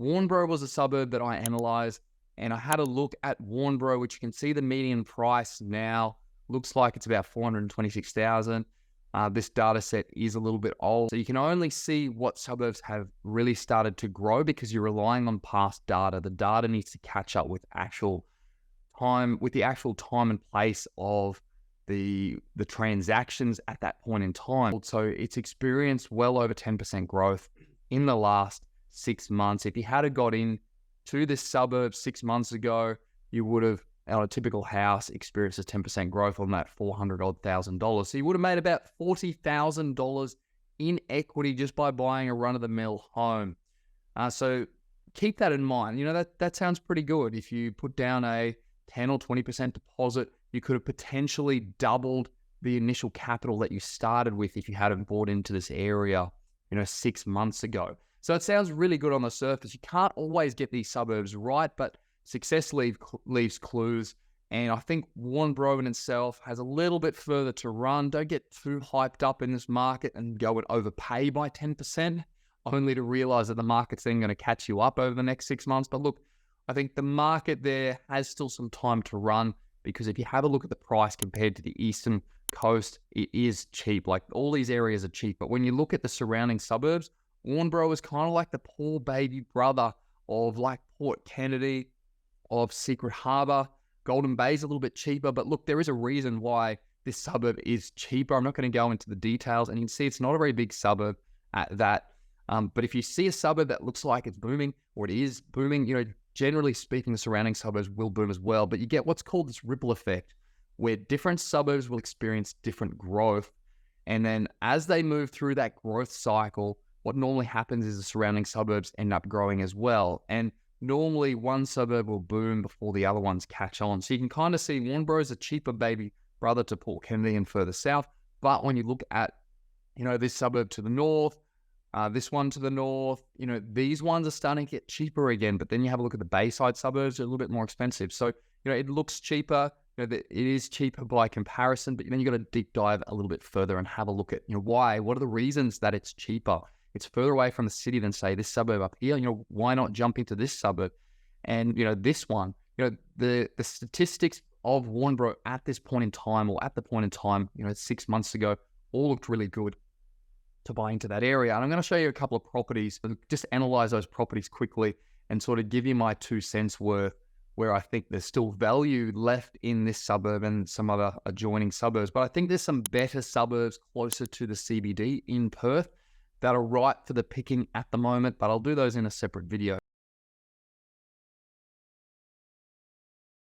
Warnbro was a suburb that I analyzed, and I had a look at Warnbro, which you can see the median price now looks like it's about 426,000. This data set is a little bit old, so you can only see what suburbs have really started to grow because you're relying on past data. The data needs to catch up with the actual time and place of the transactions at that point in time. So it's experienced well over 10% growth in the last 6 months. If you had got in to this suburb 6 months ago, you would have, on a typical house, experienced a 10% growth on that $400,000. So you would have made about $40,000 in equity just by buying a run-of-the-mill home. So keep that in mind. You know, that sounds pretty good. If you put down a 10 or 20% deposit, you could have potentially doubled the initial capital that you started with if you hadn't bought into this area, 6 months ago. So it sounds really good on the surface. You can't always get these suburbs right, but success leaves clues. And I think Warnbro in itself has a little bit further to run. Don't get too hyped up in this market and go and overpay by 10%, only to realize that the market's then going to catch you up over the next 6 months. But look, I think the market there has still some time to run, because if you have a look at the price compared to the eastern coast, it is cheap. Like, all these areas are cheap. But when you look at the surrounding suburbs, Warnbro is kind of like the poor baby brother of like Port Kennedy, of Secret Harbour. Golden Bay is a little bit cheaper, but look, there is a reason why this suburb is cheaper. I'm not going to go into the details, and you can see it's not a very big suburb at that. But if you see a suburb that looks like it's booming, or it is booming, generally speaking, the surrounding suburbs will boom as well. But you get what's called this ripple effect, where different suburbs will experience different growth. And then as they move through that growth cycle, what normally happens is the surrounding suburbs end up growing as well. And normally one suburb will boom before the other ones catch on. So you can kind of see Warnbro is a cheaper baby brother to Port Kennedy and further south. But when you look at, this suburb to the north, this one to the north, these ones are starting to get cheaper again. But then you have a look at the Bayside suburbs, they're a little bit more expensive. So, it looks cheaper. It is cheaper by comparison, but then you got to deep dive a little bit further and have a look at, why, what are the reasons that it's cheaper? It's further away from the city than, say, this suburb up here. Why not jump into this suburb? And, this one, the statistics of Warnbro at this point in time, or at the point in time, 6 months ago, all looked really good to buy into that area. And I'm going to show you a couple of properties, just analyze those properties quickly and sort of give you my 2 cents worth, where I think there's still value left in this suburb and some other adjoining suburbs. But I think there's some better suburbs closer to the CBD in Perth that are right for the picking at the moment, but I'll do those in a separate video.